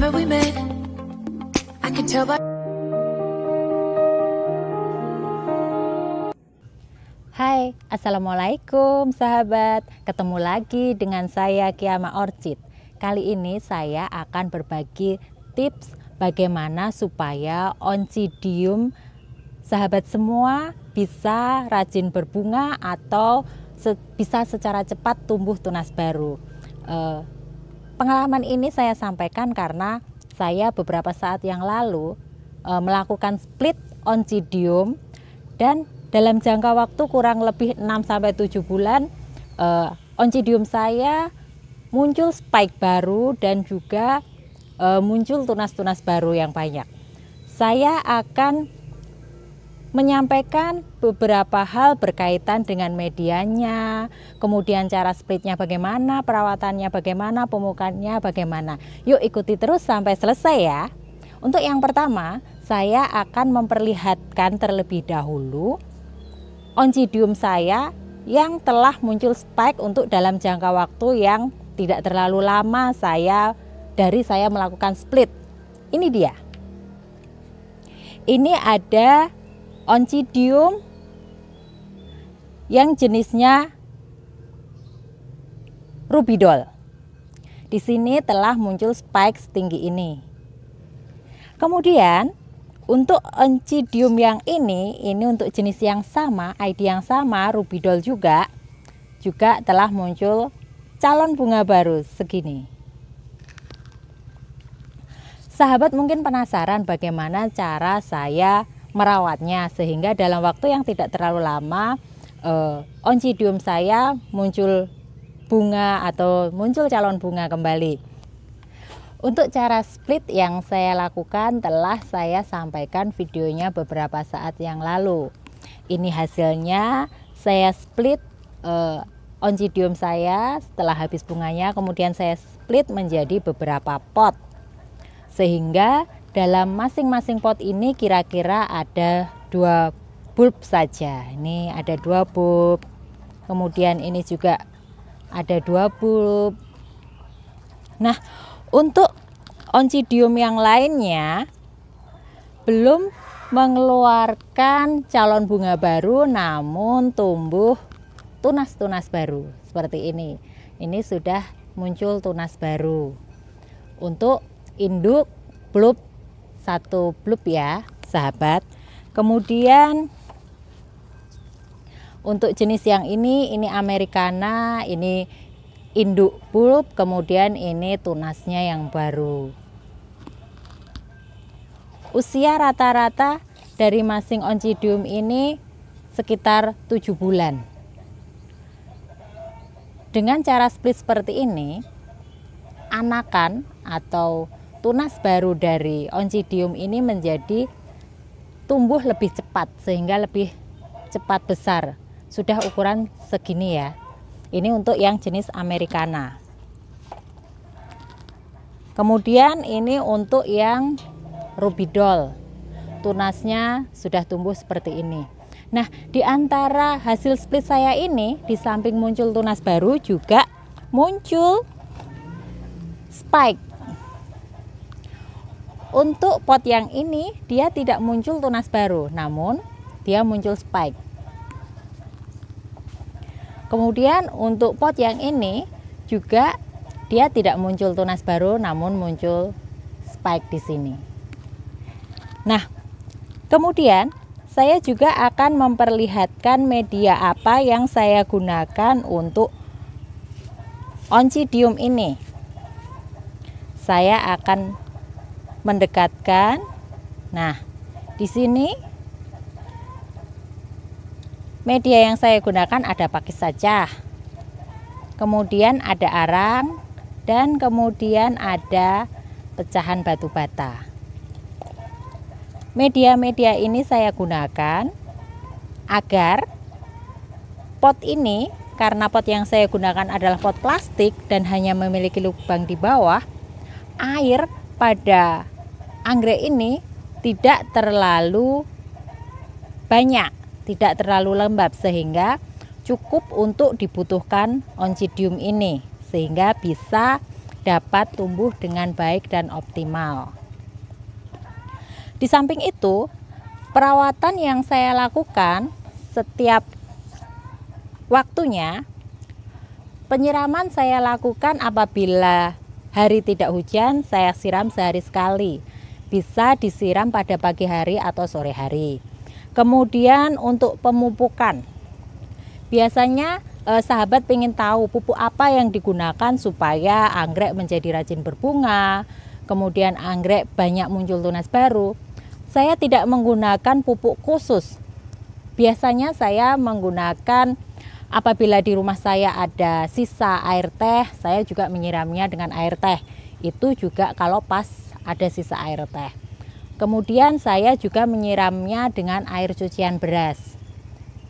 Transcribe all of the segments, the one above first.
summer we met. I can tell by. Hai, assalamualaikum sahabat. Ketemu lagi dengan saya Kiama Orchid. Kali ini saya akan berbagi tips bagaimana supaya Oncidium sahabat semua bisa rajin berbunga atau bisa secara cepat tumbuh tunas baru. Pengalaman ini saya sampaikan karena saya beberapa saat yang lalu melakukan split Oncidium, dan dalam jangka waktu kurang lebih 6-7 bulan Oncidium saya muncul spike baru dan juga muncul tunas-tunas baru yang banyak. Saya akan menyampaikan beberapa hal berkaitan dengan medianya, kemudian cara splitnya bagaimana, perawatannya bagaimana, pemupukannya bagaimana. Yuk ikuti terus sampai selesai ya. Untuk yang pertama, saya akan memperlihatkan terlebih dahulu Oncidium saya yang telah muncul spike untuk dalam jangka waktu yang tidak terlalu lama saya melakukan split. Ini dia. Ini ada Oncidium yang jenisnya Rubidol. Di sini telah muncul spike setinggi ini. Kemudian untuk Oncidium yang ini untuk jenis yang sama, ID yang sama, Rubidol juga telah muncul calon bunga baru segini. Sahabat mungkin penasaran bagaimana cara saya merawatnya sehingga dalam waktu yang tidak terlalu lama Oncidium saya muncul bunga atau muncul calon bunga kembali. Untuk cara split yang saya lakukan telah saya sampaikan videonya beberapa saat yang lalu. Ini hasilnya, saya split Oncidium saya setelah habis bunganya, kemudian saya split menjadi beberapa pot. Sehingga dalam masing-masing pot ini kira-kira ada 2 bulb saja. Ini ada 2 bulb. Kemudian ini juga ada 2 bulb. Nah, untuk Oncidium yang lainnya belum mengeluarkan calon bunga baru, namun tumbuh tunas-tunas baru seperti ini. Ini sudah muncul tunas baru. Untuk induk bulb 1 bulb ya sahabat. Kemudian untuk jenis yang ini Americana, ini induk bulb, kemudian ini tunasnya yang baru. Usia rata-rata dari masing Oncidium ini sekitar 7 bulan. Dengan cara split seperti ini, anakan atau tunas baru dari Oncidium ini menjadi tumbuh lebih cepat sehingga lebih cepat besar. Sudah ukuran segini ya. Ini untuk yang jenis Americana. Kemudian ini untuk yang Rubidol. Tunasnya sudah tumbuh seperti ini. Nah, di antara hasil split saya ini, di samping muncul tunas baru juga muncul spike. Untuk pot yang ini dia tidak muncul tunas baru, namun dia muncul spike. Kemudian untuk pot yang ini juga dia tidak muncul tunas baru, namun muncul spike di sini. Nah, kemudian saya juga akan memperlihatkan media apa yang saya gunakan untuk Oncidium ini. Saya akan mendekatkan. Nah, di sini media yang saya gunakan ada pakis saja. Kemudian ada arang dan kemudian ada pecahan batu bata. Media-media ini saya gunakan agar pot ini, karena pot yang saya gunakan adalah pot plastik dan hanya memiliki lubang di bawah, air pada anggrek ini tidak terlalu banyak, tidak terlalu lembab, sehingga cukup untuk dibutuhkan Oncidium ini, sehingga bisa dapat tumbuh dengan baik dan optimal. Di samping itu, perawatan yang saya lakukan setiap waktunya, penyiraman saya lakukan apabila hari tidak hujan, saya siram sehari sekali. Bisa disiram pada pagi hari atau sore hari. Kemudian untuk pemupukan, biasanya sahabat ingin tahu pupuk apa yang digunakan supaya anggrek menjadi rajin berbunga, kemudian anggrek banyak muncul tunas baru. Saya tidak menggunakan pupuk khusus. Biasanya saya menggunakan apabila di rumah saya ada sisa air teh, saya juga menyiramnya dengan air teh. Itu juga kalau pas ada sisa air teh. Kemudian saya juga menyiramnya dengan air cucian beras.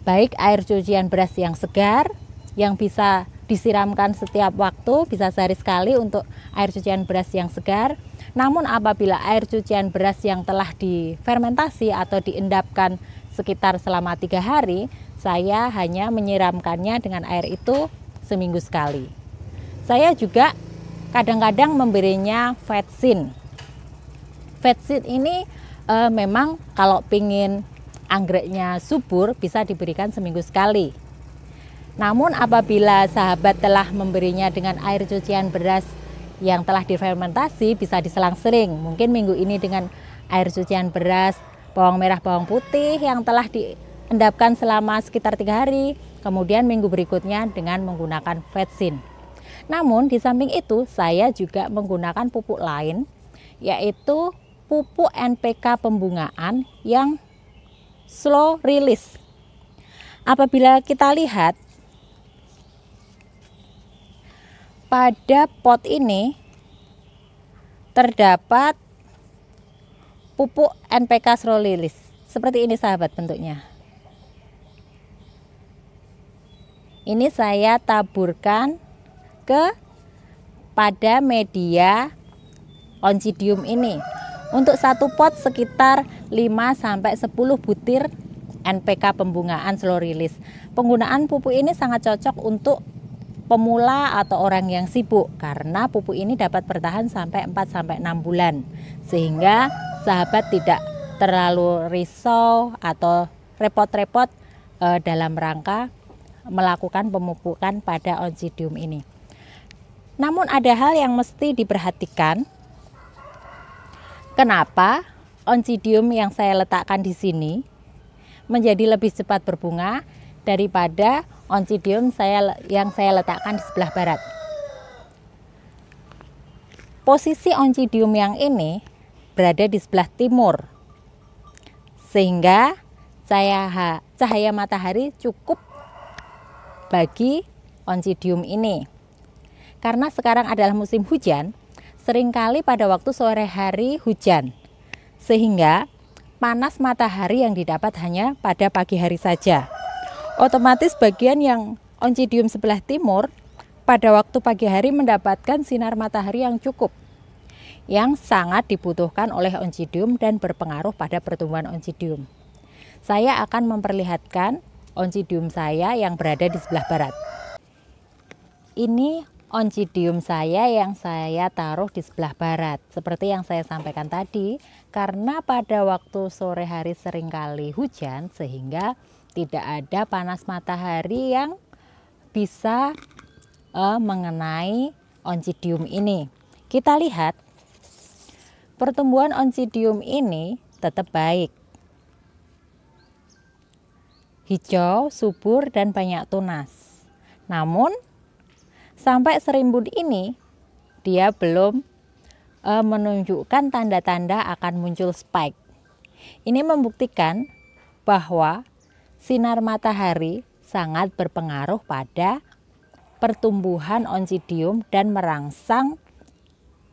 Baik air cucian beras yang segar, yang bisa disiramkan setiap waktu, bisa sehari sekali untuk air cucian beras yang segar. Namun apabila air cucian beras yang telah difermentasi atau diendapkan sekitar selama 3 hari, saya hanya menyiramkannya dengan air itu seminggu sekali. Saya juga kadang-kadang memberinya vetsin. Vetsin ini memang kalau pingin anggreknya subur bisa diberikan seminggu sekali. Namun apabila sahabat telah memberinya dengan air cucian beras yang telah difermentasi, bisa diselang-seling. Mungkin minggu ini dengan air cucian beras bawang merah bawang putih yang telah diendapkan selama sekitar 3 hari, kemudian minggu berikutnya dengan menggunakan vetsin. Namun di samping itu saya juga menggunakan pupuk lain, yaitu pupuk NPK pembungaan yang slow release. Apabila kita lihat pada pot ini terdapat pupuk NPK slow release. Seperti ini sahabat bentuknya. Ini saya taburkan pada media Oncidium ini. Untuk satu pot sekitar 5-10 butir NPK pembungaan slow release. Penggunaan pupuk ini sangat cocok untuk pemula atau orang yang sibuk karena pupuk ini dapat bertahan sampai 4-6 bulan. Sehingga sahabat tidak terlalu risau atau repot-repot dalam rangka melakukan pemupukan pada Oncidium ini. Namun ada hal yang mesti diperhatikan. Kenapa Oncidium yang saya letakkan di sini menjadi lebih cepat berbunga daripada Oncidium yang saya letakkan di sebelah barat. Posisi Oncidium yang ini berada di sebelah timur, sehingga cahaya matahari cukup bagi Oncidium ini. Karena sekarang adalah musim hujan, seringkali pada waktu sore hari hujan, sehingga panas matahari yang didapat hanya pada pagi hari saja. Otomatis bagian yang Oncidium sebelah timur pada waktu pagi hari mendapatkan sinar matahari yang cukup, yang sangat dibutuhkan oleh Oncidium dan berpengaruh pada pertumbuhan Oncidium. Saya akan memperlihatkan Oncidium saya yang berada di sebelah barat. Ini Oncidium saya yang saya taruh di sebelah barat. Seperti yang saya sampaikan tadi, karena pada waktu sore hari seringkali hujan, sehingga tidak ada panas matahari yang bisa mengenai Oncidium ini. Kita lihat pertumbuhan Oncidium ini tetap baik, hijau, subur, dan banyak tunas. Namun sampai serimbun ini dia belum menunjukkan tanda-tanda akan muncul spike. Ini membuktikan bahwa sinar matahari sangat berpengaruh pada pertumbuhan Oncidium dan merangsang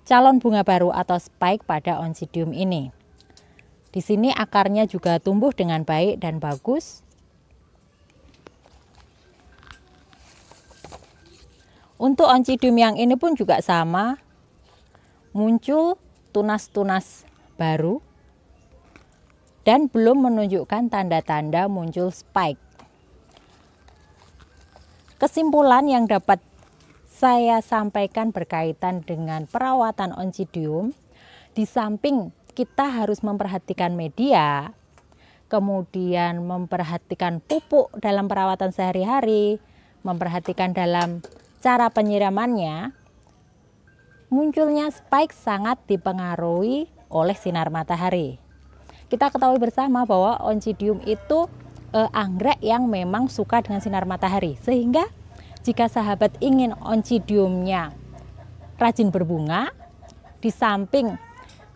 calon bunga baru atau spike pada Oncidium ini. Di sini akarnya juga tumbuh dengan baik dan bagus. Untuk Oncidium yang ini pun juga sama, muncul tunas-tunas baru dan belum menunjukkan tanda-tanda muncul spike. Kesimpulan yang dapat saya sampaikan berkaitan dengan perawatan Oncidium, di samping kita harus memperhatikan media, kemudian memperhatikan pupuk dalam perawatan sehari-hari, memperhatikan dalam cara penyiramannya, munculnya spike sangat dipengaruhi oleh sinar matahari. Kita ketahui bersama bahwa Oncidium itu anggrek yang memang suka dengan sinar matahari, sehingga jika sahabat ingin Oncidiumnya rajin berbunga, di samping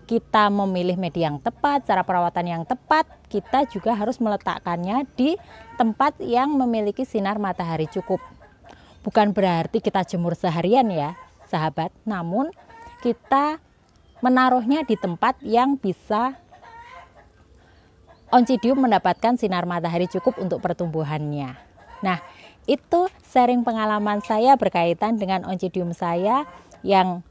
kita memilih media yang tepat, cara perawatan yang tepat, kita juga harus meletakkannya di tempat yang memiliki sinar matahari cukup. Bukan berarti kita jemur seharian ya sahabat, namun kita menaruhnya di tempat yang bisa Oncidium mendapatkan sinar matahari cukup untuk pertumbuhannya. Nah, itu sharing pengalaman saya berkaitan dengan Oncidium saya yang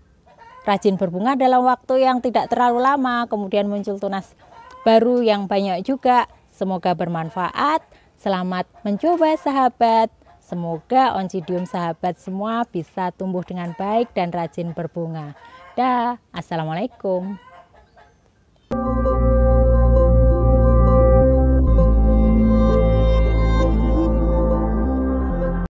rajin berbunga dalam waktu yang tidak terlalu lama, kemudian muncul tunas baru yang banyak juga. Semoga bermanfaat. Selamat mencoba sahabat. Semoga Oncidium sahabat semua bisa tumbuh dengan baik dan rajin berbunga. Dah, assalamualaikum.